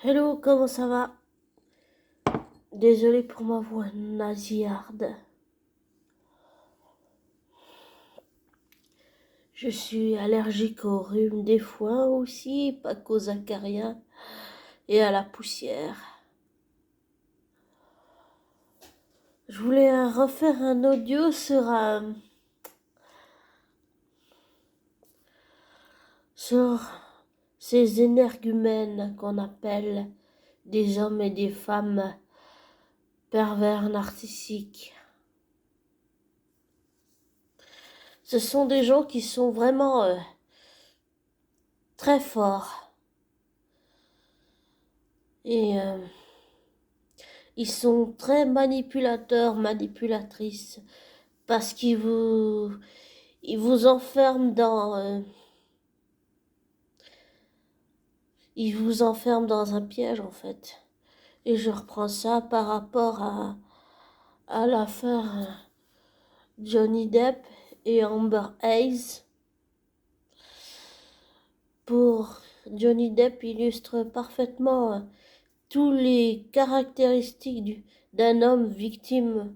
Hello, comment ça va? Désolé pour ma voix nasillarde. Je suis allergique au rhume des foins aussi, pas qu'aux acariens et à la poussière. Je voulais refaire un audio sur ces énergumènes qu'on appelle des hommes et des femmes pervers narcissiques. Ce sont des gens qui sont vraiment très forts et ils sont très manipulateurs, manipulatrices, parce ils vous enferment ils vous enferment dans un piège en fait. Et je reprends ça par rapport à l'affaire Johnny Depp et Amber Hayes. Pour Johnny Depp illustre parfaitement tous les caractéristiques d'un homme victime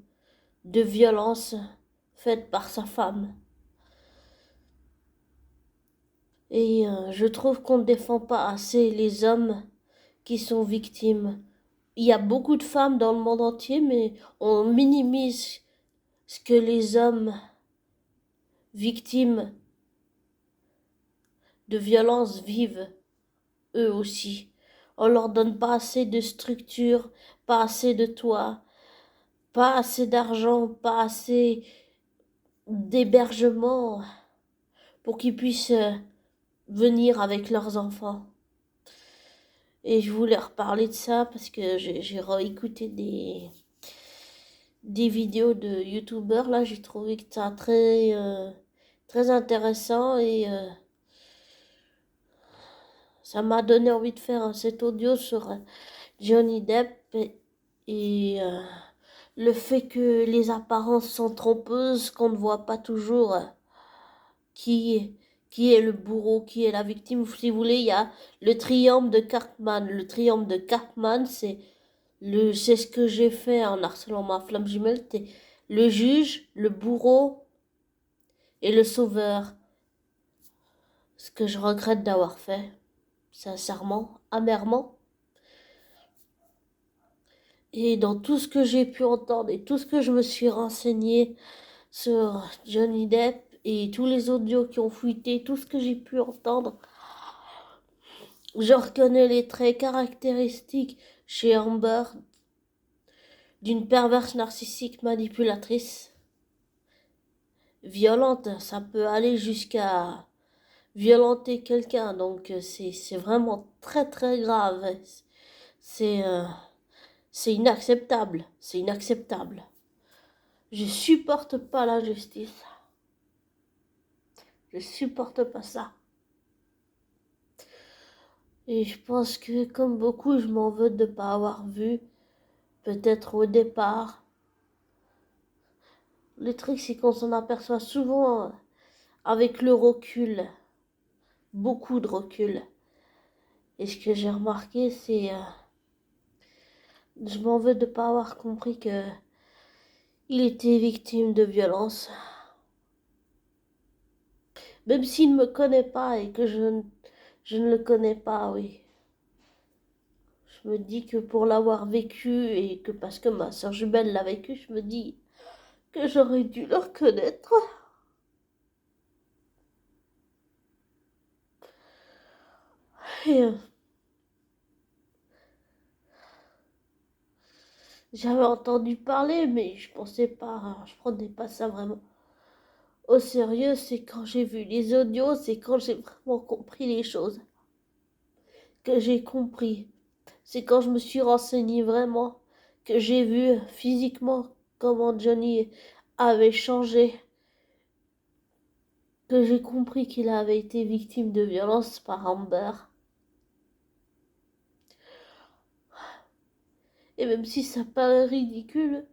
de violences faites par sa femme. Et je trouve qu'on ne défend pas assez les hommes qui sont victimes. Il y a beaucoup de femmes dans le monde entier, mais on minimise ce que les hommes victimes de violences vivent eux aussi. On leur donne pas assez de structure, pas assez de toit, pas assez d'argent, pas assez d'hébergement pour qu'ils puissent venir avec leurs enfants. Et je voulais reparler de ça parce que j'ai réécouté des vidéos de youtubeurs. Là, j'ai trouvé que ça très intéressant et ça m'a donné envie de faire cet audio sur Johnny Depp et le fait que les apparences sont trompeuses, qu'on ne voit pas toujours qui, qui est le bourreau, qui est la victime. Si vous voulez, il y a le triangle de Cartman. Le triangle de Cartman, c'est ce que j'ai fait en harcelant ma flamme jumelle. C'était le juge, le bourreau et le sauveur. Ce que je regrette d'avoir fait, sincèrement, amèrement. Et dans tout ce que j'ai pu entendre et tout ce que je me suis renseigné sur Johnny Depp et tous les audios qui ont fuité, tout ce que j'ai pu entendre, je reconnais les traits caractéristiques chez Amber d'une perverse narcissique manipulatrice. Violente, ça peut aller jusqu'à violenter quelqu'un, donc c'est vraiment très grave. C'est euh, c'est inacceptable, c'est inacceptable. Je supporte pas l'injustice. Je supporte pas ça. Et je pense que comme beaucoup, je m'en veux de ne pas avoir vu, peut-être au départ. Le truc, c'est qu'on s'en aperçoit souvent avec le recul, beaucoup de recul. Et ce que j'ai remarqué, c'est je m'en veux de ne pas avoir compris que il était victime de violence. Même s'il ne me connaît pas et que je ne le connais pas, oui. Je me dis que pour l'avoir vécu et que parce que ma soeur jumelle l'a vécu, je me dis que j'aurais dû le reconnaître. Et j'avais entendu parler, mais je pensais pas, je prenais pas ça vraiment au sérieux. C'est quand j'ai vu les audios, c'est quand j'ai vraiment compris les choses. Que j'ai compris. C'est quand je me suis renseignée vraiment, que j'ai vu physiquement comment Johnny avait changé, que j'ai compris qu'il avait été victime de violence par Amber. Et même si ça paraît ridicule,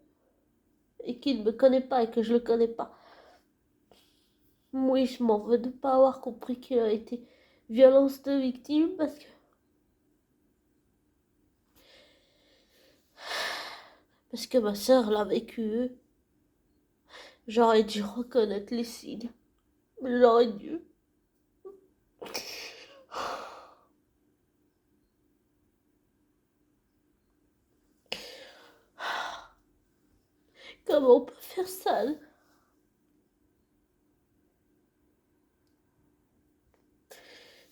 et qu'il ne me connaît pas et que je le connais pas, oui, je m'en veux de ne pas avoir compris qu'il a été violence de victime parce que Parce que ma sœur l'a vécu. J'aurais dû reconnaître les signes. J'aurais dû. Comment on peut faire ça?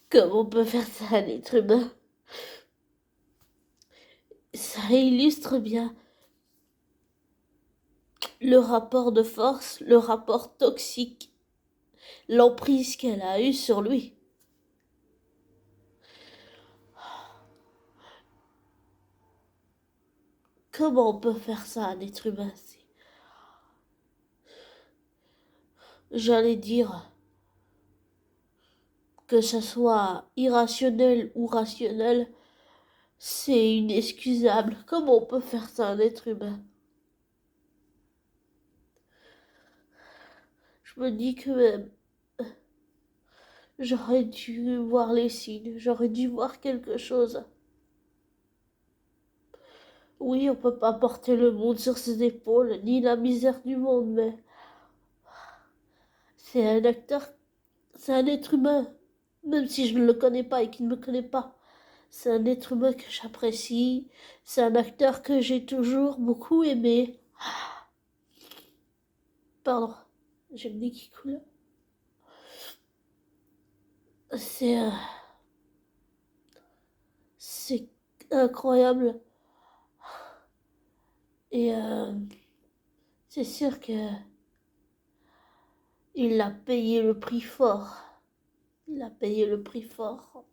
Comment on peut faire ça à l'être humain? Ça illustre bien le rapport de force, le rapport toxique, l'emprise qu'elle a eue sur lui. Comment on peut faire ça à un être humain? J'allais dire que ce soit irrationnel ou rationnel, c'est inexcusable. Comment on peut faire ça à un être humain? Je me dis que même j'aurais dû voir les signes, j'aurais dû voir quelque chose. Oui, on peut pas porter le monde sur ses épaules, ni la misère du monde, mais c'est un acteur, c'est un être humain, même si je ne le connais pas et qu'il ne me connaît pas. C'est un être humain que j'apprécie, c'est un acteur que j'ai toujours beaucoup aimé. Pardon, j'ai le nez qui coule. C'est c'est incroyable et c'est sûr que il a payé le prix fort. Il a payé le prix fort.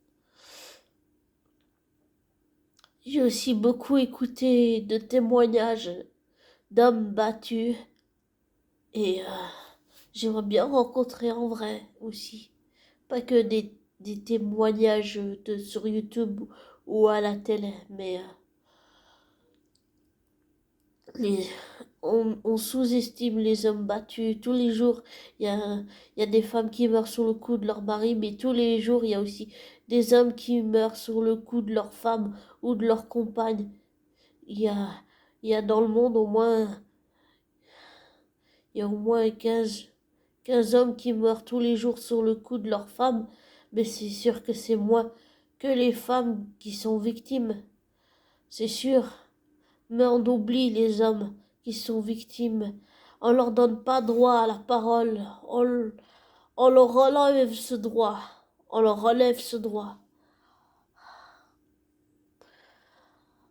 J'ai aussi beaucoup écouté de témoignages d'hommes battus et j'aimerais bien rencontrer en vrai aussi. Pas que des témoignages sur YouTube ou à la télé, mais les, on sous-estime les hommes battus. Tous les jours, il y a des femmes qui meurent sur le coup de leur mari, mais tous les jours, il y a aussi des hommes qui meurent sur le coup de leur femme ou de leur compagne. Il y a, il y a dans le monde il y a au moins quinze hommes qui meurent tous les jours sur le coup de leur femme, mais c'est sûr que c'est moins que les femmes qui sont victimes. C'est sûr. Mais on oublie les hommes qui sont victimes. On leur donne pas droit à la parole. On leur enlève ce droit. On leur relève ce droit.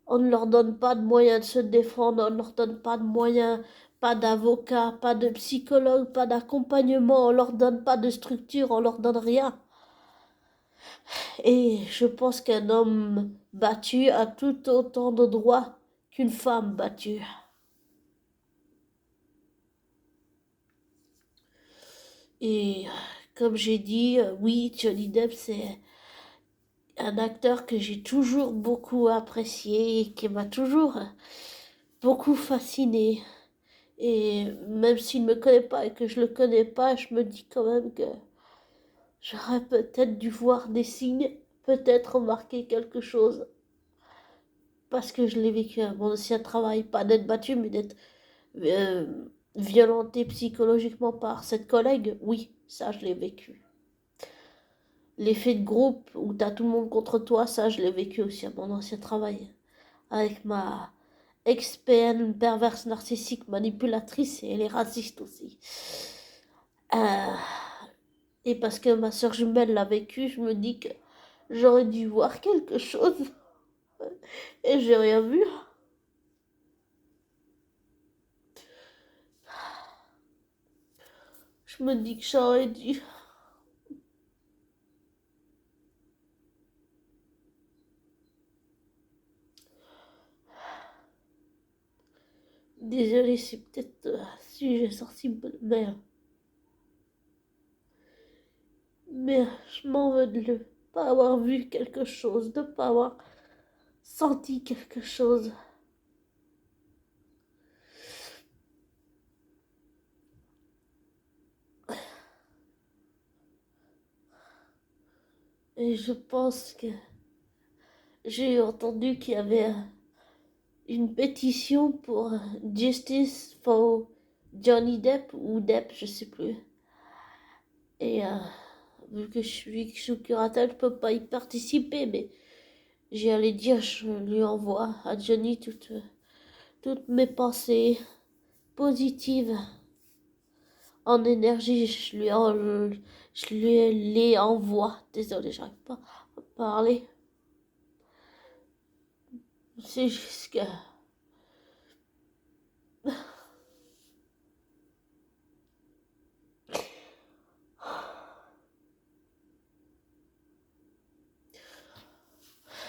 On ne leur donne pas de moyens de se défendre. On ne leur donne pas de moyens, pas d'avocat, pas de psychologue, pas d'accompagnement. On leur donne pas de structure. On leur donne rien. Et je pense qu'un homme battu a tout autant de droits qu'une femme battue. Et comme j'ai dit, oui, Johnny Depp, c'est un acteur que j'ai toujours beaucoup apprécié et qui m'a toujours beaucoup fasciné. Et même s'il ne me connaît pas et que je le connais pas, je me dis quand même que j'aurais peut-être dû voir des signes, peut-être remarquer quelque chose. Parce que je l'ai vécu à mon ancien travail, pas d'être battu, mais d'être violenté psychologiquement par cette collègue. Oui, ça je l'ai vécu. L'effet de groupe où t'as tout le monde contre toi, ça je l'ai vécu aussi à mon ancien travail. Avec ma ex-PN perverse narcissique manipulatrice et elle est raciste aussi. Euh, et parce que ma soeur jumelle l'a vécu, je me dis que j'aurais dû voir quelque chose et j'ai rien vu. Je me dis que j'aurais dû. Désolée, c'est peut-être sujet sensible, mais je m'en veux de ne pas avoir vu quelque chose, de ne pas avoir senti quelque chose. Et je pense que j'ai entendu qu'il y avait une pétition pour Justice for Johnny Depp ou Depp, je sais plus. Et vu que je suis sous curatelle, je peux pas y participer, mais j'y allais dire, je lui envoie à Johnny toutes mes pensées positives en énergie, je lui les envoie. Désolée, j'arrive pas à parler. C'est juste que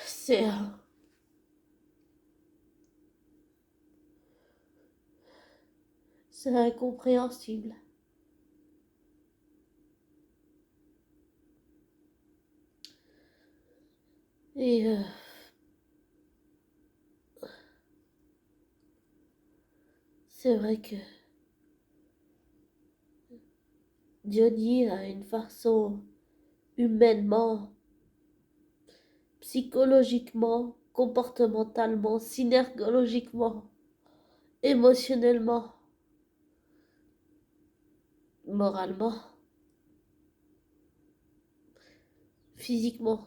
c'est c'est incompréhensible. Et c'est vrai que Johnny a une façon humainement, psychologiquement, comportementalement, synergologiquement, émotionnellement, moralement, physiquement,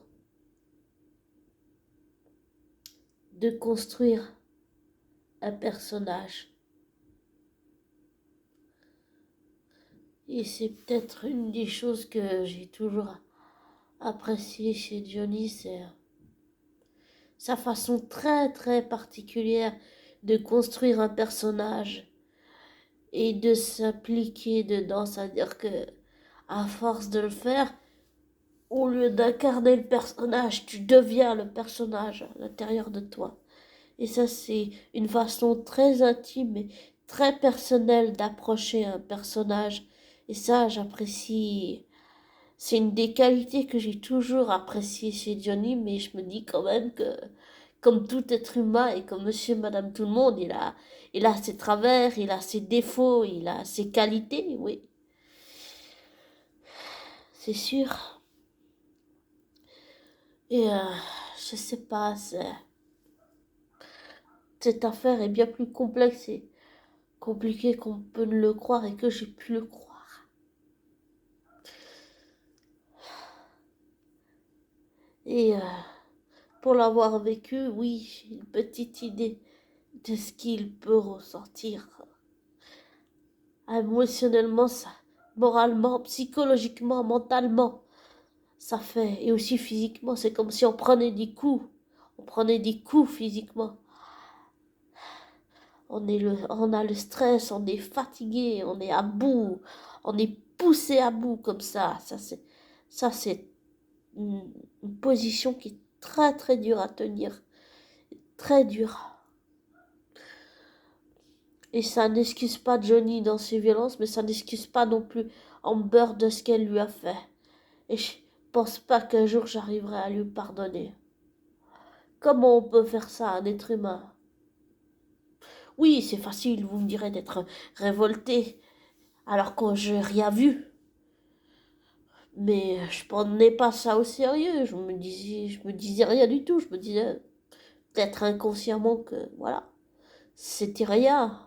de construire un personnage. Et c'est peut-être une des choses que j'ai toujours appréciées chez Johnny, c'est sa façon très très particulière de construire un personnage et de s'impliquer dedans. C'est-à-dire que à force de le faire, au lieu d'incarner le personnage, tu deviens le personnage à l'intérieur de toi. Et ça, c'est une façon très intime et très personnelle d'approcher un personnage. Et ça, j'apprécie. C'est une des qualités que j'ai toujours appréciées chez Johnny, mais je me dis quand même que, comme tout être humain et comme monsieur et madame tout le monde, il a ses travers, il a ses défauts, il a ses qualités, oui, c'est sûr. Et je sais pas, cette affaire est bien plus complexe et compliquée qu'on peut le croire et que j'ai pu le croire. Et pour l'avoir vécu, oui, j'ai une petite idée de ce qu'il peut ressentir émotionnellement, ça, moralement, psychologiquement, mentalement. Ça fait, et aussi physiquement, c'est comme si on prenait des coups physiquement. On a le stress, on est fatigué, on est à bout, on est poussé à bout comme ça c'est une position qui est très très dure à tenir, très dure. Et ça n'excuse pas Johnny dans ses violences, mais ça n'excuse pas non plus Amber de ce qu'elle lui a fait. Et je pense pas qu'un jour j'arriverai à lui pardonner. Comment on peut faire ça à un être humain? Oui, c'est facile, vous me direz, d'être révolté alors que j'ai rien vu. Mais je prenais pas ça au sérieux. Je me disais rien du tout. Je me disais peut-être inconsciemment que voilà, c'était rien.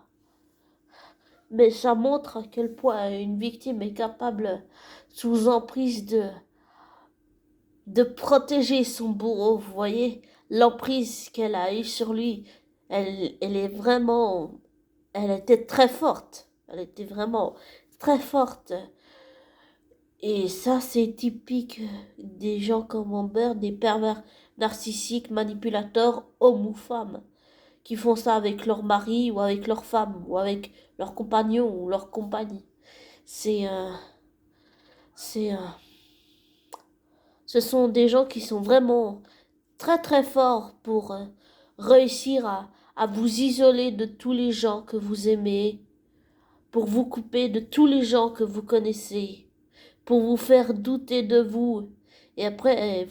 Mais ça montre à quel point une victime est capable, sous emprise de protéger son bourreau. Vous voyez, l'emprise qu'elle a eue sur lui, elle est vraiment, elle était très forte. Elle était vraiment très forte. Et ça, c'est typique des gens comme Amber, des pervers narcissiques, manipulateurs, hommes ou femmes, qui font ça avec leur mari ou avec leur femme ou avec leur compagnon ou leur compagnie. C'est, euh, c'est, ce sont des gens qui sont vraiment très très forts pour réussir à vous isoler de tous les gens que vous aimez, pour vous couper de tous les gens que vous connaissez, pour vous faire douter de vous. Et après,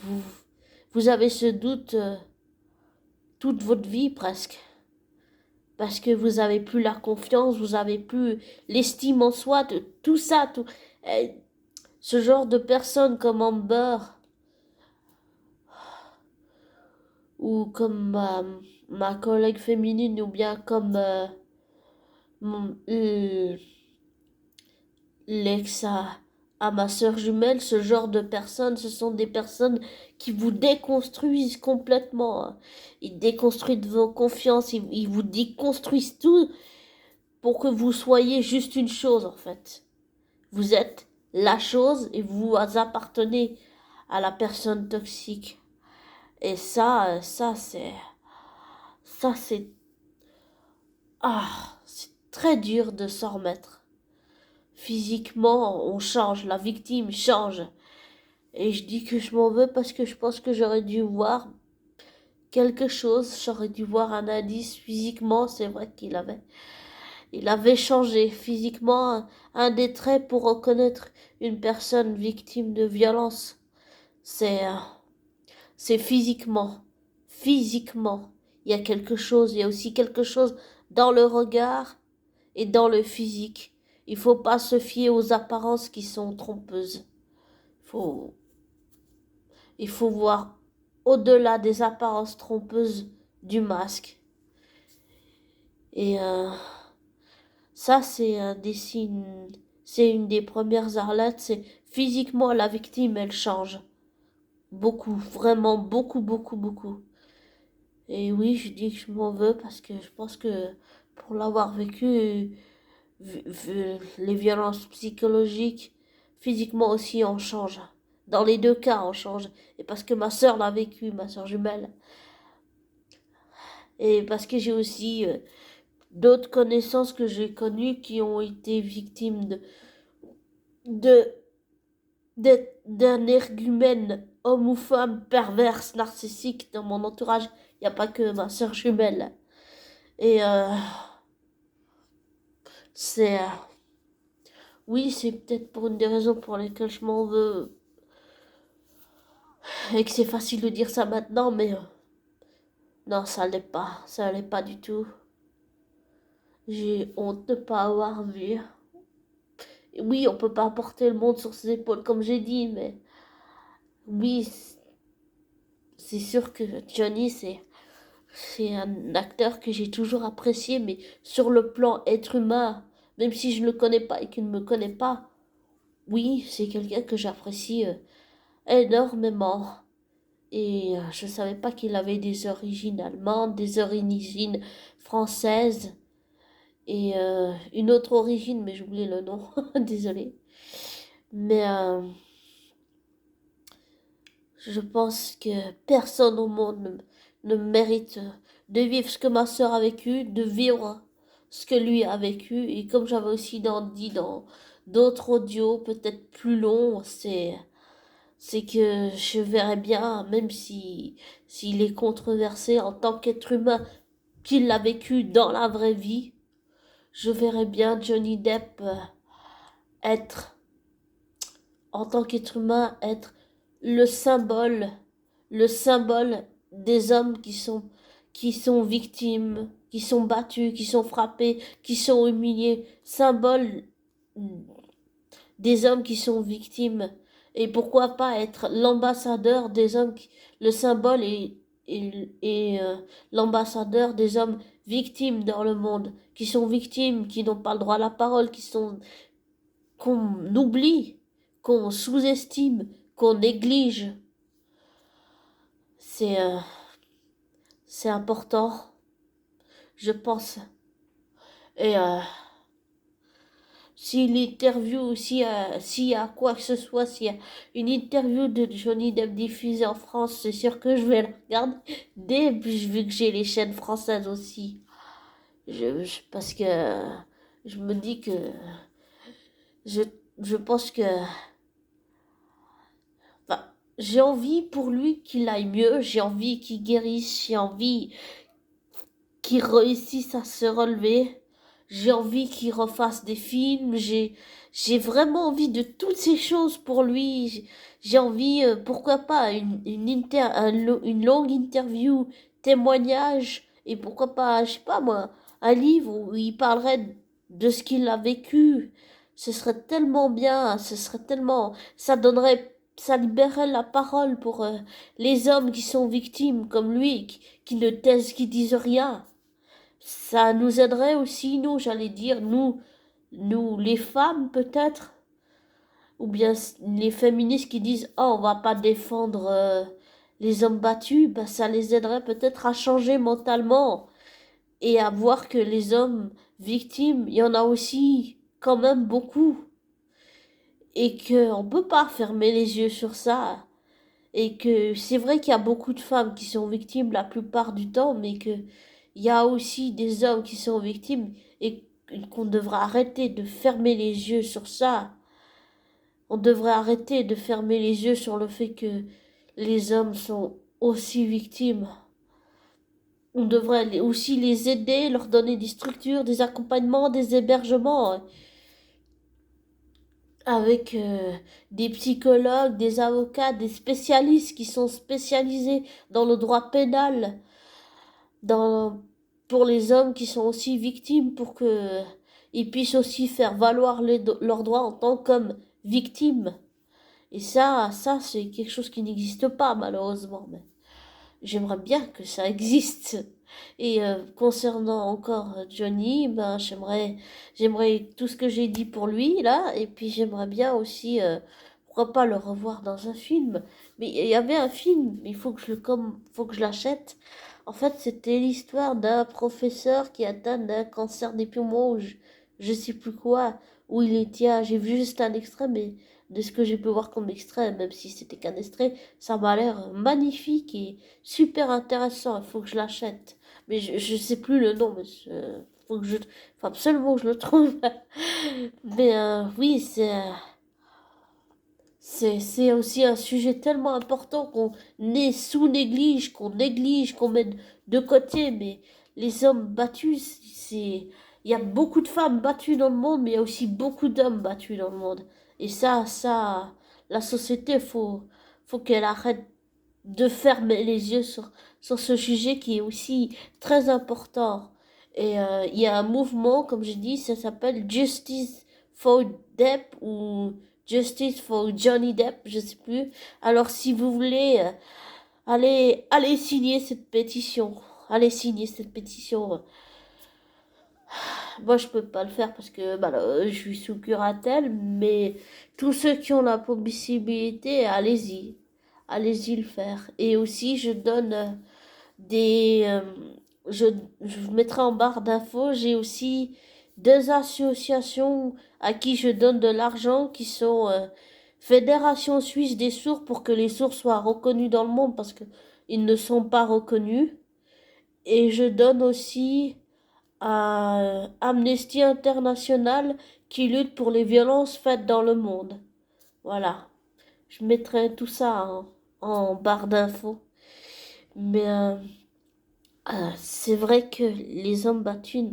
vous avez ce doute toute votre vie presque. Parce que vous avez plus la confiance, vous avez plus l'estime en soi, de tout ça. Euh, ce genre de personne comme Amber, ou comme ma collègue féminine, ou bien comme mon- l- l'ex à ma sœur jumelle, ce genre de personnes, ce sont des personnes qui vous déconstruisent complètement, hein. Ils déconstruisent vos confiances, ils vous déconstruisent tout pour que vous soyez juste une chose en fait. Vous êtes la chose et vous appartenez à la personne toxique. Et ça c'est très dur de s'en remettre. Physiquement, on change, la victime change. Et je dis que je m'en veux parce que je pense que j'aurais dû voir quelque chose, j'aurais dû voir un indice physiquement, c'est vrai il avait changé physiquement un des traits pour reconnaître une personne victime de violence. C'est c'est physiquement. Physiquement. Il y a quelque chose, il y a aussi quelque chose dans le regard et dans le physique. Il faut pas se fier aux apparences qui sont trompeuses. Faut, il faut voir au-delà des apparences trompeuses du masque. Et ça, c'est un des signes, c'est une des premières alertes, c'est physiquement la victime, elle change. Beaucoup, vraiment beaucoup, beaucoup, beaucoup. Et oui, je dis que je m'en veux parce que je pense que pour l'avoir vécu, les violences psychologiques, physiquement aussi, on change. Dans les deux cas, on change. Et parce que ma sœur l'a vécu, ma sœur jumelle. Et parce que j'ai aussi d'autres connaissances que j'ai connues qui ont été victimes de, d'un énergumène, homme ou femme, perverse, narcissique dans mon entourage. Il n'y a pas que ma sœur jumelle. Et c'est... oui, c'est peut-être pour une des raisons pour lesquelles je m'en veux. Et que c'est facile de dire ça maintenant, mais non, ça l'est pas. Ça l'est pas du tout. J'ai honte de pas avoir vu. Et oui, on peut pas porter le monde sur ses épaules, comme j'ai dit, mais oui, c'est sûr que Johnny, c'est un acteur que j'ai toujours apprécié, mais sur le plan être humain, même si je ne le connais pas et qu'il ne me connaît pas, oui, c'est quelqu'un que j'apprécie énormément. Et je ne savais pas qu'il avait des origines allemandes, des origines françaises et une autre origine, mais j'ai oublié le nom, désolée. Mais je pense que personne au monde ne mérite de vivre ce que ma sœur a vécu, de vivre ce que lui a vécu. Et comme j'avais aussi dit dans d'autres audios, peut-être plus longs, c'est que je verrais bien, même si s'il est controversé en tant qu'être humain, qu'il l'a vécu dans la vraie vie, je verrais bien Johnny Depp être, en tant qu'être humain, être le symbole, le symbole des hommes qui sont victimes, qui sont battus, qui sont frappés, qui sont humiliés, symbole des hommes qui sont victimes. Et pourquoi pas être l'ambassadeur des hommes, le symbole et l'ambassadeur des hommes victimes dans le monde, qui sont victimes, qui n'ont pas le droit à la parole, qu'on oublie, qu'on sous-estime, qu'on néglige. C'est c'est important, je pense. Et si l'interview, s'il y a quoi que ce soit, s'il y a une interview de Johnny Depp diffusée en France, c'est sûr que je vais la regarder, vu que j'ai les chaînes françaises aussi. Parce que je me dis que je, je pense que enfin, j'ai envie pour lui qu'il aille mieux, j'ai envie qu'il guérisse, j'ai envie qu'il réussisse à se relever. J'ai envie qu'il refasse des films. J'ai vraiment envie de toutes ces choses pour lui. J'ai envie, pourquoi pas, une longue interview, témoignage, et pourquoi pas, je sais pas moi, un livre où il parlerait de ce qu'il a vécu. Ce serait tellement bien, ça donnerait ça libérerait la parole pour les hommes qui sont victimes comme lui, qui ne taisent, qui disent rien. Ça nous aiderait aussi, nous, j'allais dire, nous, les femmes peut-être, ou bien les féministes qui disent, oh, on va pas défendre les hommes battus, ben, ça les aiderait peut-être à changer mentalement et à voir que les hommes victimes, il y en a aussi quand même beaucoup et qu'on ne peut pas fermer les yeux sur ça. Et que c'est vrai qu'il y a beaucoup de femmes qui sont victimes la plupart du temps, mais qu'il y a aussi des hommes qui sont victimes et qu'on devrait arrêter de fermer les yeux sur ça. On devrait arrêter de fermer les yeux sur le fait que les hommes sont aussi victimes. On devrait aussi les aider, leur donner des structures, des accompagnements, des hébergements avec des psychologues, des avocats, des spécialistes qui sont spécialisés dans le droit pénal, dans, pour les hommes qui sont aussi victimes, pour que ils puissent aussi faire valoir leurs droits en tant qu'hommes victimes. Et ça, c'est quelque chose qui n'existe pas, malheureusement. Mais j'aimerais bien que ça existe. Et concernant encore Johnny, ben j'aimerais tout ce que j'ai dit pour lui là, et puis j'aimerais bien aussi pourquoi pas le revoir dans un film. Mais il y avait un film, il faut que faut que je l'achète. En fait, c'était l'histoire d'un professeur qui atteint d'un cancer des poumons, ou je sais plus quoi, où il était. J'ai vu juste un extrait, mais de ce que j'ai pu voir comme extrait, même si c'était qu'un extrait, ça m'a l'air magnifique et super intéressant. Il faut que je l'achète. Mais je sais plus le nom, mais faut absolument que je le trouve. Mais oui, c'est aussi un sujet tellement important qu'on sous-néglige, qu'on néglige, qu'on met de côté. Mais les hommes battus, il y a beaucoup de femmes battues dans le monde, mais il y a aussi beaucoup d'hommes battus dans le monde. Et la société, faut qu'elle arrête de fermer les yeux sur ce sujet qui est aussi très important. Et il y a un mouvement, comme je dis, ça s'appelle Justice for Depp ou Justice for Johnny Depp, je sais plus. Alors si vous voulez, allez signer cette pétition. Allez signer cette pétition. Moi, je peux pas le faire parce que bah, là, je suis sous curatelle, mais tous ceux qui ont la possibilité, allez-y. Allez-y le faire. Et aussi, je donne des... je, je mettrai en barre d'infos, j'ai aussi deux associations à qui je donne de l'argent qui sont Fédération Suisse des sourds pour que les sourds soient reconnus dans le monde parce que ils ne sont pas reconnus. Et je donne aussi à Amnesty International qui lutte pour les violences faites dans le monde. Voilà. Je mettrai tout ça en barre d'infos. Mais c'est vrai que les hommes battus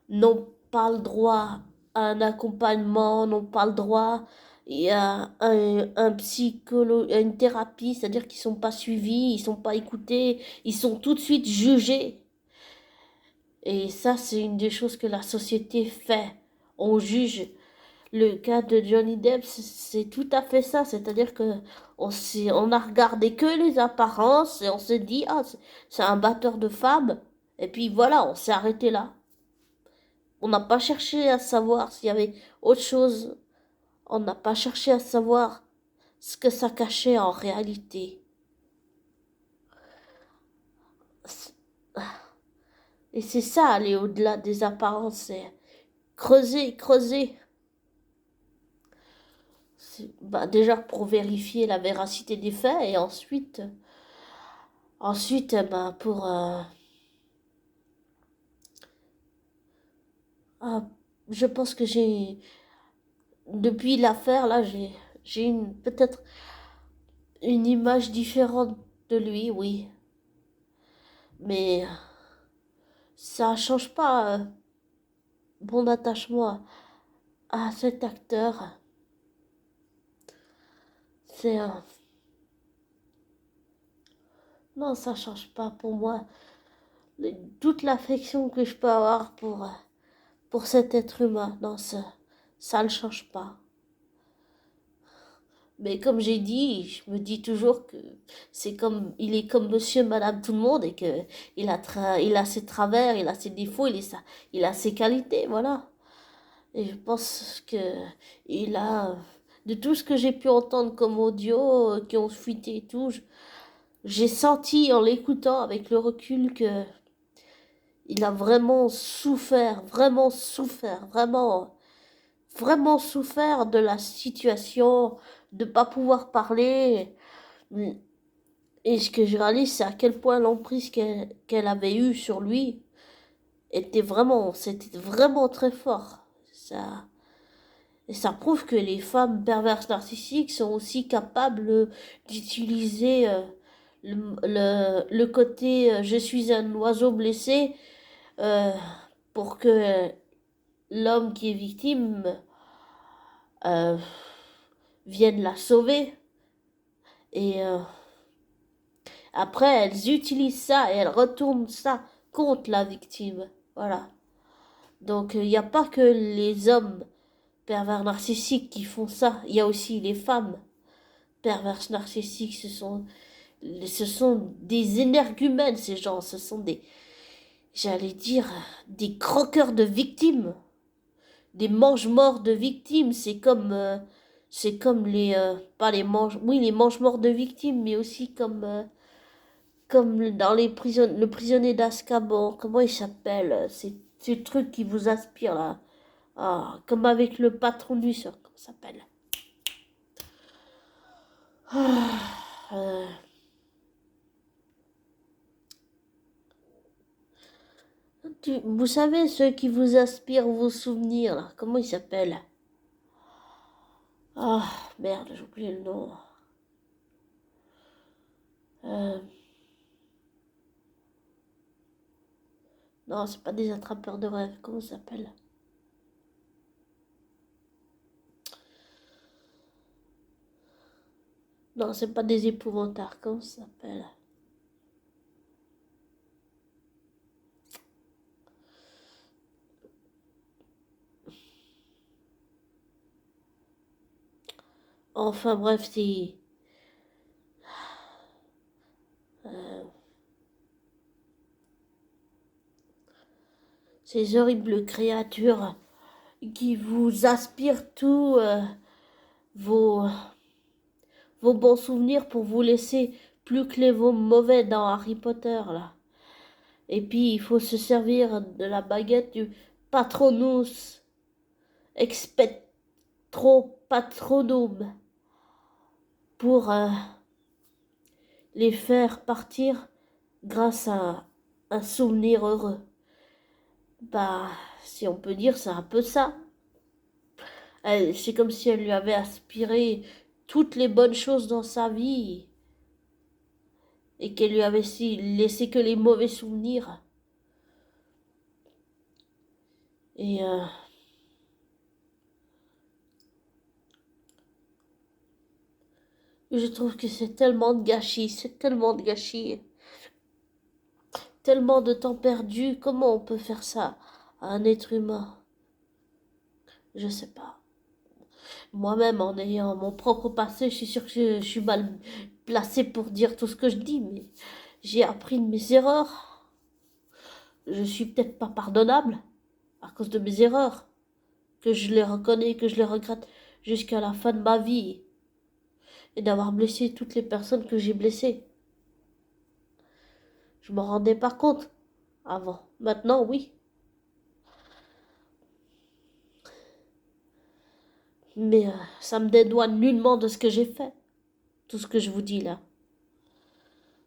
n'ont pas le droit à un accompagnement, n'ont pas le droit à un psychologue, à une thérapie, c'est-à-dire qu'ils sont pas suivis, ils sont pas écoutés, ils sont tout de suite jugés. Et ça, c'est une des choses que la société fait. On juge. Le cas de Johnny Depp, c'est tout à fait ça. C'est-à-dire que on a regardé que les apparences et on s'est dit, ah, c'est un batteur de femmes. Et puis voilà, on s'est arrêté là. On n'a pas cherché à savoir s'il y avait autre chose. On n'a pas cherché à savoir ce que ça cachait en réalité. Et c'est ça, aller au-delà des apparences, c'est creuser, creuser. Bah, déjà pour vérifier la véracité des faits et ensuite bah, ah, je pense que depuis l'affaire là, j'ai peut-être une image différente de lui, oui. Mais ça change pas mon attachement à cet acteur. C'est non, ça change pas pour moi. Toute l'affection que je peux avoir pour cet être humain, non, ça ne change pas. Mais comme j'ai dit, je me dis toujours que il est comme monsieur, madame, tout le monde et que il a ses travers, il a ses défauts, il a ses qualités, voilà. Et je pense que il a, de tout ce que j'ai pu entendre comme audio qui ont fuité et tout, j'ai senti en l'écoutant avec le recul que il a vraiment souffert, vraiment souffert de la situation, de pas pouvoir parler. Et ce que je réalise, c'est à quel point l'emprise qu'elle avait eue sur lui c'était vraiment très fort. Et ça prouve que les femmes perverses narcissiques sont aussi capables d'utiliser le côté je suis un oiseau blessé euh, pour que l'homme qui est victime euh, vienne la sauver. Et après, elles utilisent ça et elles retournent ça contre la victime. Voilà. Donc, il n'y a pas que les hommes pervers narcissiques qui font ça. Il y a aussi les femmes perverses narcissiques. Ce sont des énergumènes, ces gens. Ce sont j'allais dire, des croqueurs de victimes. Des mange-morts de victimes. C'est comme pas les oui, les mange-morts de victimes, mais aussi comme dans le prisonnier d'Azkaban. Comment il s'appelle? C'est ce truc qui vous aspire là. Ah, comme avec le patron du sort. Comment ça s'appelle? Ah, vous savez, ceux qui vous aspirent vos souvenirs là. Comment il s'appelle? Ah, merde, j'ai oublié le nom. Euh, non, c'est pas des attrapeurs de rêves. Comment ça s'appelle? Non, c'est pas des épouvantards. Comment ça s'appelle? Enfin bref, euh, ces horribles créatures qui vous aspirent tout vos, vos bons souvenirs pour vous laisser plus que les vos mauvais dans Harry Potter là. Et puis il faut se servir de la baguette du Patronus Expectro Patronum pour les faire partir grâce à un souvenir heureux. Bah, si on peut dire, c'est un peu ça. C'est comme si elle lui avait aspiré toutes les bonnes choses dans sa vie et qu'elle lui avait laissé que les mauvais souvenirs. Et je trouve que c'est tellement de gâchis, c'est tellement de gâchis, tellement de temps perdu. Comment on peut faire ça à un être humain? Je sais pas. Moi-même, en ayant mon propre passé, je suis sûre que je suis mal placée pour dire tout ce que je dis, mais j'ai appris de mes erreurs. Je suis peut-être pas pardonnable à cause de mes erreurs, que je les reconnais, que je les regrette jusqu'à la fin de ma vie, et d'avoir blessé toutes les personnes que j'ai blessées. Je m'en rendais pas compte avant. Maintenant, oui. Mais ça me dédouane nullement de ce que j'ai fait. Tout ce que je vous dis là.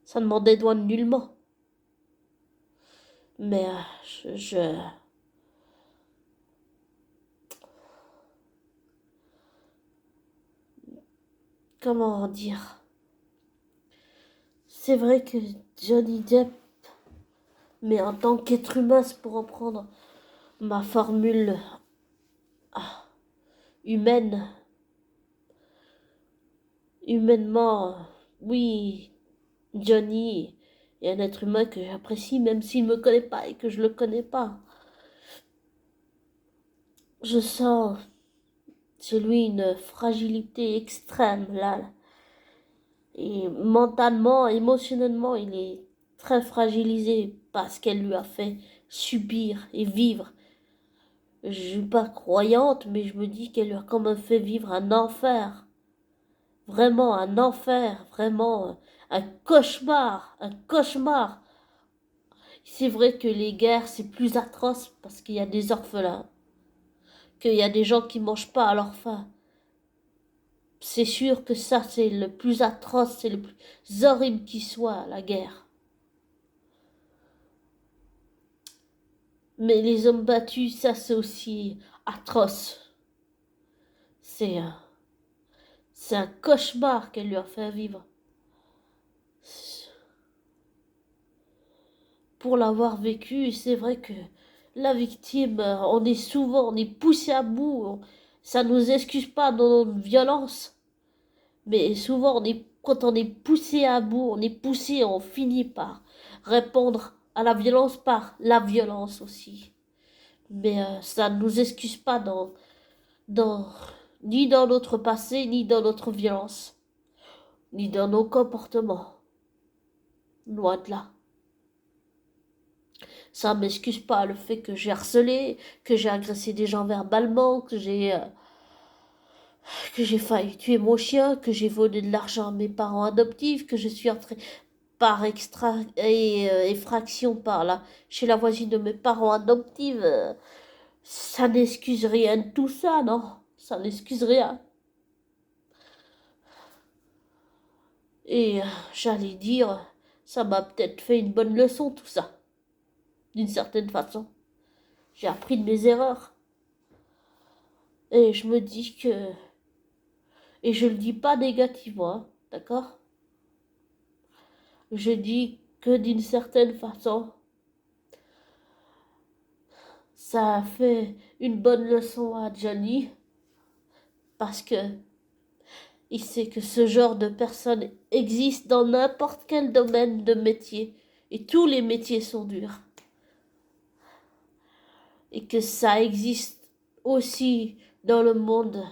Ça ne m'en dédouane nullement. Mais comment dire? C'est vrai que Johnny Depp, mais en tant qu'être humain, c'est pour en prendre ma formule humaine, humainement, oui, Johnny est un être humain que j'apprécie, même s'il ne me connaît pas et que je ne le connais pas. Je sens C'est lui une fragilité extrême, là. Et mentalement, émotionnellement, il est très fragilisé par ce qu'elle lui a fait subir et vivre. Je suis pas croyante, mais je me dis qu'elle lui a quand même fait vivre un enfer. Vraiment un enfer, vraiment un cauchemar, un cauchemar. C'est vrai que les guerres, c'est plus atroce parce qu'il y a des orphelins, qu'il y a des gens qui mangent pas à leur faim. C'est sûr que ça, c'est le plus atroce, c'est le plus horrible qui soit, la guerre. Mais les hommes battus, ça, c'est aussi atroce. C'est c'est un cauchemar qu'elle lui a fait vivre. Pour l'avoir vécu, c'est vrai que la victime, on est poussé à bout. Ça nous excuse pas dans notre violence. Mais souvent, quand on est poussé à bout, on est poussé, on finit par répondre à la violence par la violence aussi. Mais ça ne nous excuse pas dans, ni dans notre passé, ni dans notre violence, ni dans nos comportements. Loin de là. Ça ne m'excuse pas le fait que j'ai harcelé, que j'ai agressé des gens verbalement, que j'ai failli tuer mon chien, que j'ai volé de l'argent à mes parents adoptifs, que je suis entrée par effraction par là chez la voisine de mes parents adoptifs. Ça n'excuse rien de tout ça, non? Ça n'excuse rien. Et j'allais dire, ça m'a peut-être fait une bonne leçon tout ça, d'une certaine façon. J'ai appris de mes erreurs. Et je me dis que... Et je le dis pas négativement, hein, d'accord? Je dis que d'une certaine façon, ça a fait une bonne leçon à Johnny, parce que il sait que ce genre de personne existe dans n'importe quel domaine de métier. Et tous les métiers sont durs. Et que ça existe aussi dans le monde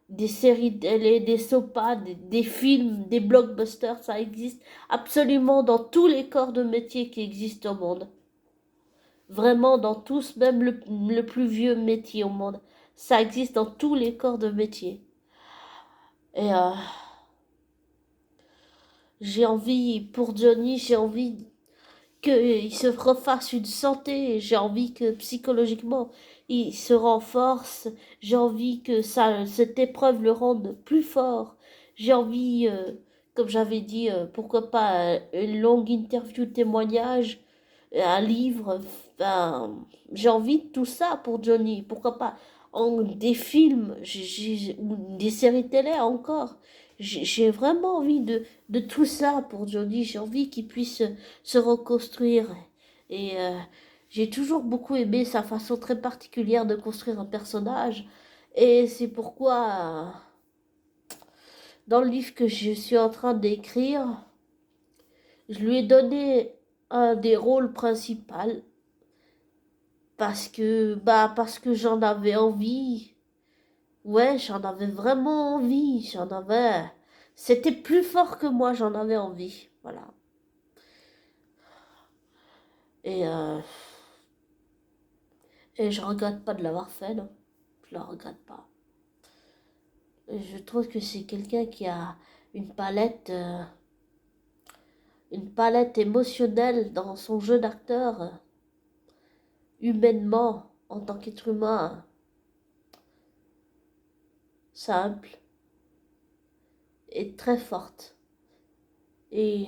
des séries télé, des sopas, des films, des blockbusters. Ça existe absolument dans tous les corps de métier qui existent au monde. Vraiment dans tous, même le plus vieux métier au monde. Ça existe dans tous les corps de métier. Et j'ai envie, pour Johnny, j'ai envie qu'il se refasse une santé, j'ai envie que psychologiquement il se renforce, j'ai envie que ça, cette épreuve le rende plus fort, j'ai envie, comme j'avais dit, pourquoi pas une longue interview témoignage, un livre, enfin, j'ai envie de tout ça pour Johnny, pourquoi pas des films, ou des séries télé encore. J'ai vraiment envie de tout ça pour Johnny. J'ai envie qu'il puisse se reconstruire. Et j'ai toujours beaucoup aimé sa façon très particulière de construire un personnage. Et c'est pourquoi, dans le livre que je suis en train d'écrire, je lui ai donné un des rôles principaux parce que j'en avais envie. Ouais, j'en avais vraiment envie. C'était plus fort que moi, j'en avais envie. Voilà. Et, euh, et je regrette pas de l'avoir fait, non. Je le regrette pas. Et je trouve que c'est quelqu'un qui a une palette, euh, une palette émotionnelle dans son jeu d'acteur, humainement, en tant qu'être humain, simple et très forte. Et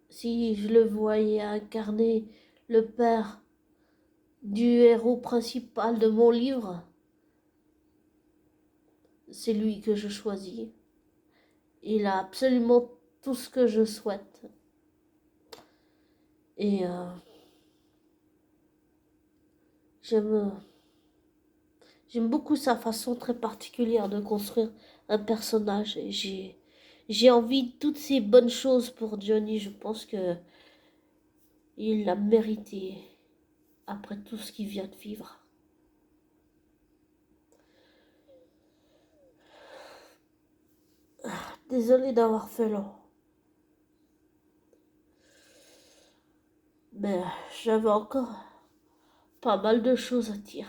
si je le voyais incarner le père du héros principal de mon livre, c'est lui que je choisis. Il a absolument tout ce que je souhaite. Et j'aime j'aime beaucoup sa façon très particulière de construire un personnage. Et j'ai envie de toutes ces bonnes choses pour Johnny. Je pense que il l'a mérité après tout ce qu'il vient de vivre. Désolée d'avoir fait long. Mais j'avais encore pas mal de choses à dire.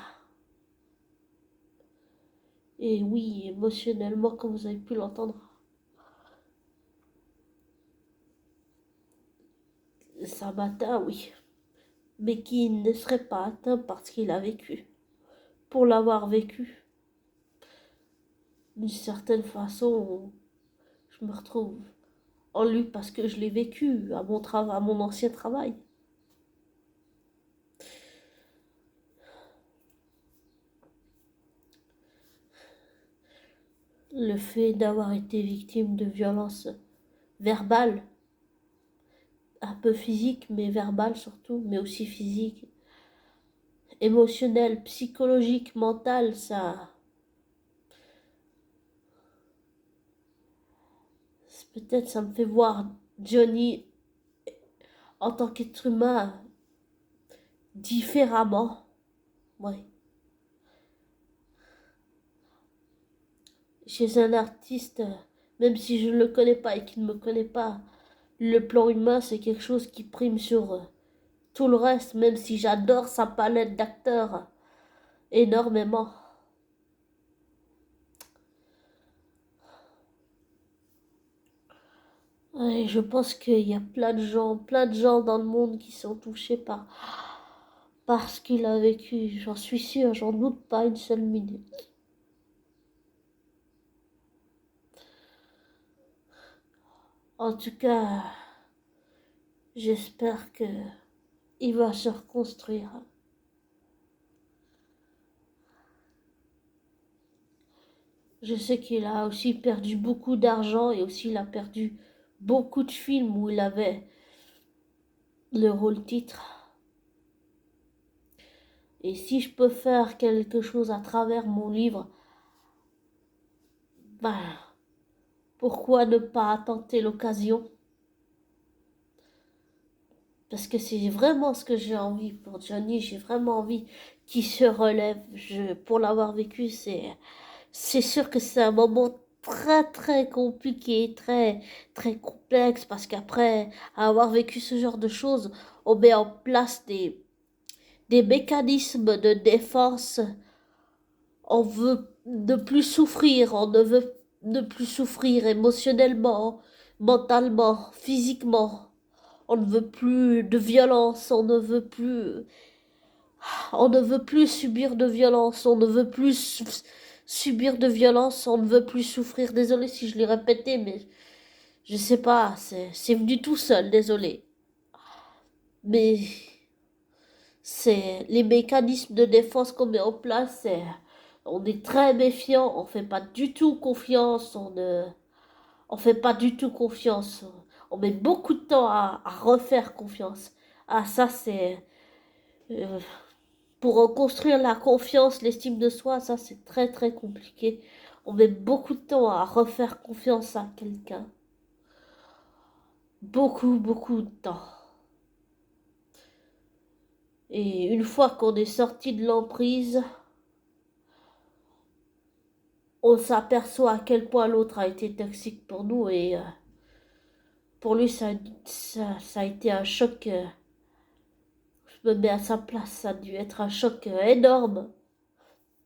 Et oui, émotionnellement, comme vous avez pu l'entendre, ça m'atteint, oui. Mais qui ne serait pas atteint parce qu'il a vécu. Pour l'avoir vécu, d'une certaine façon, je me retrouve en lui parce que je l'ai vécu à mon travail, à mon ancien travail. Le fait d'avoir été victime de violences verbales, un peu physiques, mais verbales surtout, mais aussi physiques, émotionnelles, psychologiques, mentales, ça, peut-être ça me fait voir Johnny en tant qu'être humain différemment. Oui. Chez un artiste, même si je ne le connais pas et qu'il ne me connaît pas, le plan humain, c'est quelque chose qui prime sur tout le reste, même si j'adore sa palette d'acteurs énormément. Et je pense qu'il y a plein de gens dans le monde qui sont touchés par ce qu'il a vécu. J'en suis sûre, j'en doute pas une seule minute. En tout cas, j'espère que il va se reconstruire. Je sais qu'il a aussi perdu beaucoup d'argent et aussi il a perdu beaucoup de films où il avait le rôle titre. Et si je peux faire quelque chose à travers mon livre, ben, pourquoi ne pas tenter l'occasion? Parce que c'est vraiment ce que j'ai envie pour Johnny, j'ai vraiment envie qu'il se relève. Pour l'avoir vécu, c'est sûr que c'est un moment très compliqué, très complexe, parce qu'après avoir vécu ce genre de choses, on met en place des mécanismes de défense. On veut ne plus souffrir, on ne veut ne plus souffrir émotionnellement, mentalement, physiquement. On ne veut plus de violence, on ne veut plus subir de violence, on ne veut plus subir de violence, on ne veut plus souffrir. Désolé si je l'ai répété, mais je sais pas, c'est venu tout seul, désolé. Mais c'est les mécanismes de défense qu'on met en place, on est très méfiant, on fait pas du tout confiance, on fait pas du tout confiance. On met beaucoup de temps à refaire confiance. Ah, ça, euh, pour reconstruire la confiance, l'estime de soi, ça, c'est très compliqué. On met beaucoup de temps à refaire confiance à quelqu'un. Beaucoup de temps. Et une fois qu'on est sorti de l'emprise, on s'aperçoit à quel point l'autre a été toxique pour nous et pour lui, ça a été un choc. Je me mets à sa place, ça a dû être un choc énorme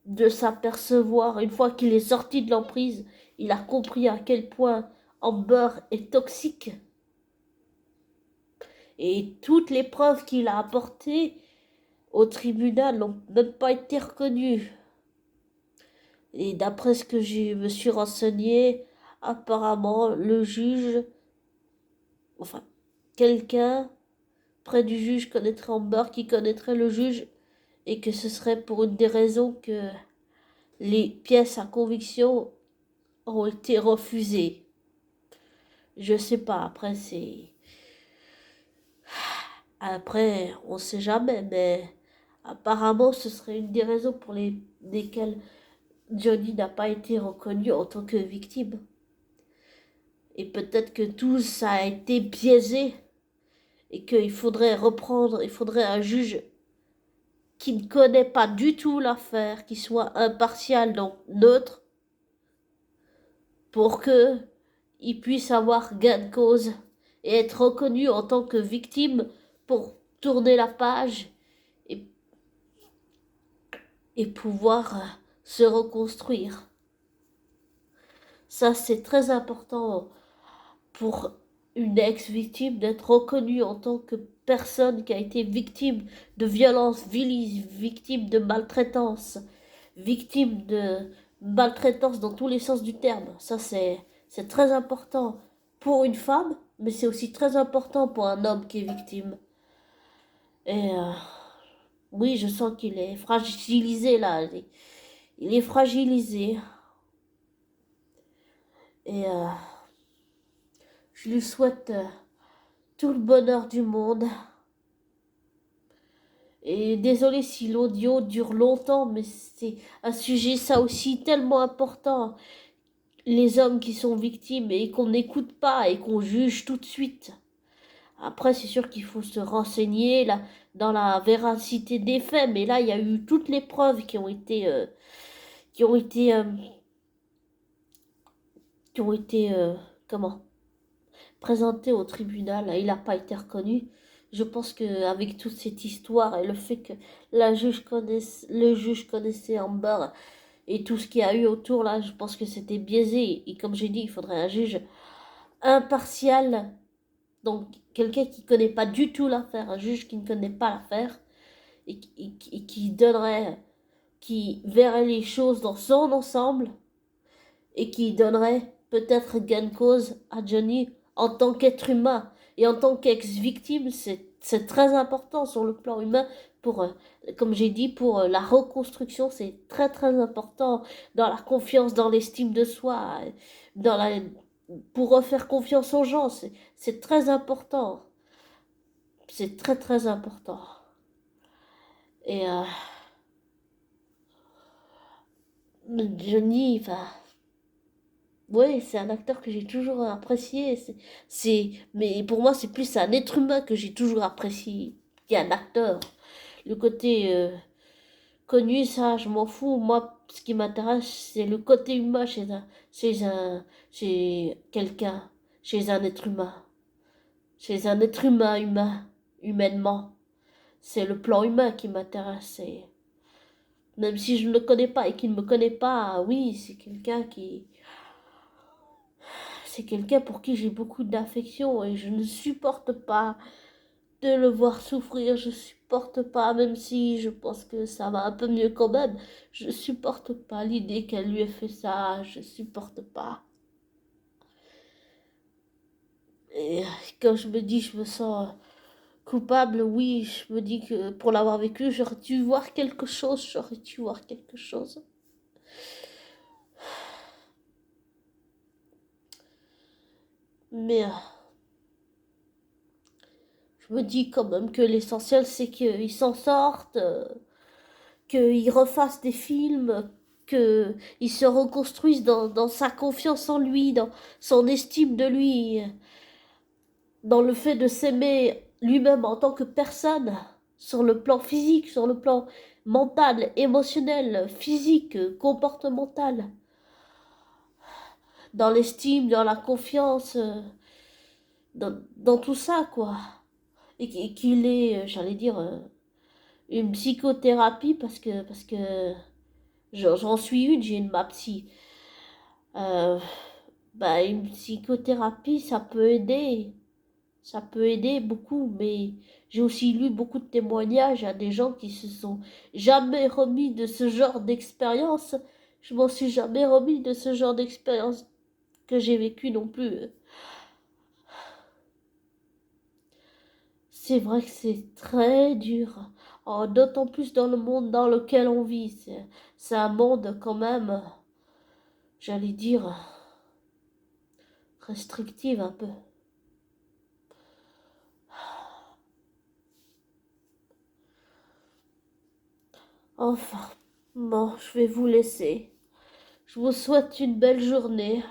de s'apercevoir, une fois qu'il est sorti de l'emprise, il a compris à quel point Amber est toxique. Et toutes les preuves qu'il a apportées au tribunal n'ont même pas été reconnues. Et d'après ce que je me suis renseigné, apparemment, le juge, enfin, quelqu'un près du juge connaîtrait Amber, qui connaîtrait le juge, et que ce serait pour une des raisons que les pièces à conviction ont été refusées. Je sais pas, après, on sait jamais, mais apparemment, ce serait une des raisons pour lesquelles Johnny n'a pas été reconnu en tant que victime. Et peut-être que tout ça a été biaisé et qu'il faudrait reprendre, il faudrait un juge qui ne connaît pas du tout l'affaire, qui soit impartial, donc neutre, pour que il puisse avoir gain de cause et être reconnu en tant que victime pour tourner la page et, et pouvoir se reconstruire. Ça, c'est très important pour une ex-victime d'être reconnue en tant que personne qui a été victime de violence, victime de maltraitance, victime de maltraitance dans tous les sens du terme. Ça, c'est très important pour une femme, mais c'est aussi très important pour un homme qui est victime. Et oui, je sens qu'il est fragilisé là. Il est fragilisé. Et je lui souhaite tout le bonheur du monde. Et désolé si l'audio dure longtemps, mais c'est un sujet ça aussi tellement important. Les hommes qui sont victimes et qu'on n'écoute pas et qu'on juge tout de suite. Après, c'est sûr qu'il faut se renseigner là, dans la véracité des faits, mais là, il y a eu toutes les preuves qui ont été, qui ont été, comment, présentées au tribunal. Il n'a pas été reconnu. Je pense qu'avec toute cette histoire et le fait que le juge connaissait Amber et tout ce qu'il y a eu autour, là, je pense que c'était biaisé. Et comme j'ai dit, il faudrait un juge impartial, donc quelqu'un qui ne connaît pas du tout l'affaire, un juge qui ne connaît pas l'affaire et qui verrait les choses dans son ensemble et qui donnerait peut-être gain de cause à Johnny en tant qu'être humain et en tant qu'ex-victime. C'est très important sur le plan humain pour, comme j'ai dit, pour la reconstruction. C'est très très important dans la confiance, dans l'estime de soi, dans la, pour refaire confiance aux gens. C'est très important. C'est très très important. Et Johnny, enfin, ouais, c'est un acteur que j'ai toujours apprécié. Mais pour moi, c'est plus un être humain que j'ai toujours apprécié qu'un acteur. Le côté connu, ça, je m'en fous. Moi, ce qui m'intéresse, c'est le côté humain chez quelqu'un, chez un être humain, chez un être humain, humainement. C'est le plan humain qui m'intéresse. Même si je ne le connais pas et qu'il ne me connaît pas, oui, c'est quelqu'un pour qui j'ai beaucoup d'affection et je ne supporte pas de le voir souffrir. Je supporte pas, même si je pense que ça va un peu mieux quand même. Je supporte pas l'idée qu'elle lui ait fait ça. Je supporte pas. Et quand je me dis, je me sens coupable, oui, je me dis que pour l'avoir vécu, j'aurais dû voir quelque chose. J'aurais dû voir quelque chose. Mais je me dis quand même que l'essentiel, c'est qu'ils s'en sortent, qu'ils refassent des films, qu'ils se reconstruisent dans sa confiance en lui, dans son estime de lui, dans le fait de s'aimer lui-même en tant que personne, sur le plan physique, sur le plan mental, émotionnel, physique, comportemental, dans l'estime, dans la confiance, dans tout ça, quoi. Et qu'il ait, j'allais dire, une psychothérapie parce que j'en suis une, j'ai une ma psy. Euh, Bah, une psychothérapie, ça peut aider beaucoup, mais j'ai aussi lu beaucoup de témoignages à des gens qui se sont jamais remis de ce genre d'expérience. Je m'en suis jamais remis de ce genre d'expérience que j'ai vécu non plus. C'est vrai que c'est très dur. Oh, d'autant plus dans le monde dans lequel on vit. C'est un monde quand même, j'allais dire, restrictif un peu. Enfin, bon, je vais vous laisser. Je vous souhaite une belle journée.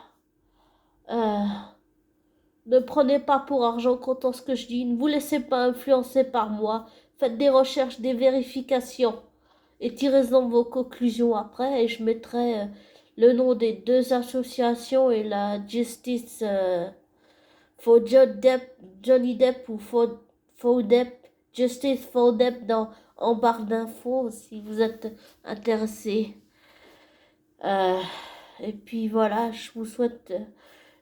Euh, Ne prenez pas pour argent comptant ce que je dis. Ne vous laissez pas influencer par moi. Faites des recherches, des vérifications et tirez-en vos conclusions après. Et je mettrai le nom des deux associations est la Justice for Johnny Depp ou for Depp, Justice for Depp en barre d'infos si vous êtes intéressé. Et puis voilà, je vous souhaite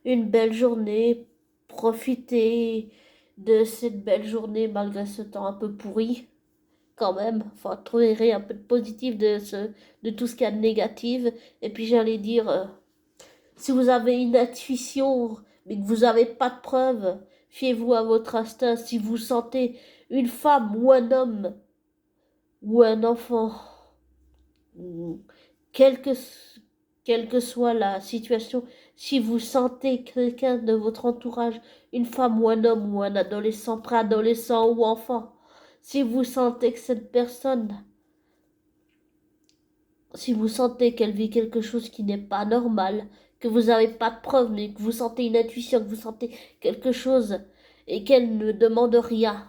une belle journée. Profitez de cette belle journée malgré ce temps un peu pourri. Quand même, faut trouver un peu de positif de tout ce qu'il y a de négatif. Et puis j'allais dire, si vous avez une intuition, mais que vous n'avez pas de preuves, fiez-vous à votre instinct. Si vous sentez une femme ou un homme ou un enfant, ou quelle que, quelle que soit la situation, si vous sentez quelqu'un de votre entourage, une femme ou un homme ou un adolescent, préadolescent ou enfant, si vous sentez que cette personne, si vous sentez qu'elle vit quelque chose qui n'est pas normal, que vous n'avez pas de preuves, mais que vous sentez une intuition, que vous sentez quelque chose et qu'elle ne demande rien,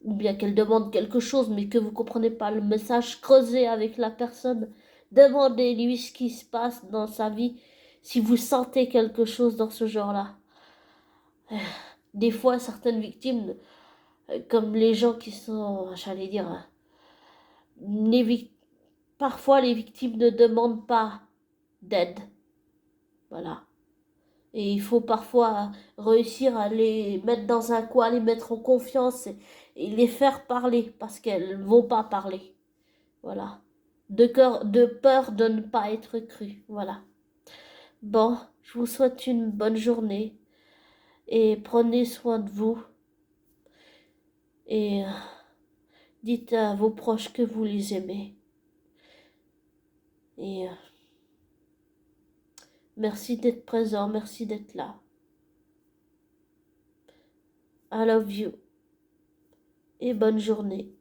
ou bien qu'elle demande quelque chose mais que vous ne comprenez pas le message, creusez avec la personne, demandez-lui ce qui se passe dans sa vie si vous sentez quelque chose dans ce genre-là. Des fois, certaines victimes, comme les gens qui sont, j'allais dire, parfois les victimes ne demandent pas d'aide. Voilà. Et il faut parfois réussir à les mettre dans un coin, les mettre en confiance et les faire parler parce qu'elles ne vont pas parler. Voilà. De peur de ne pas être crues. Voilà. Bon, je vous souhaite une bonne journée et prenez soin de vous et dites à vos proches que vous les aimez. Et merci d'être présent, merci d'être là. I love you et bonne journée.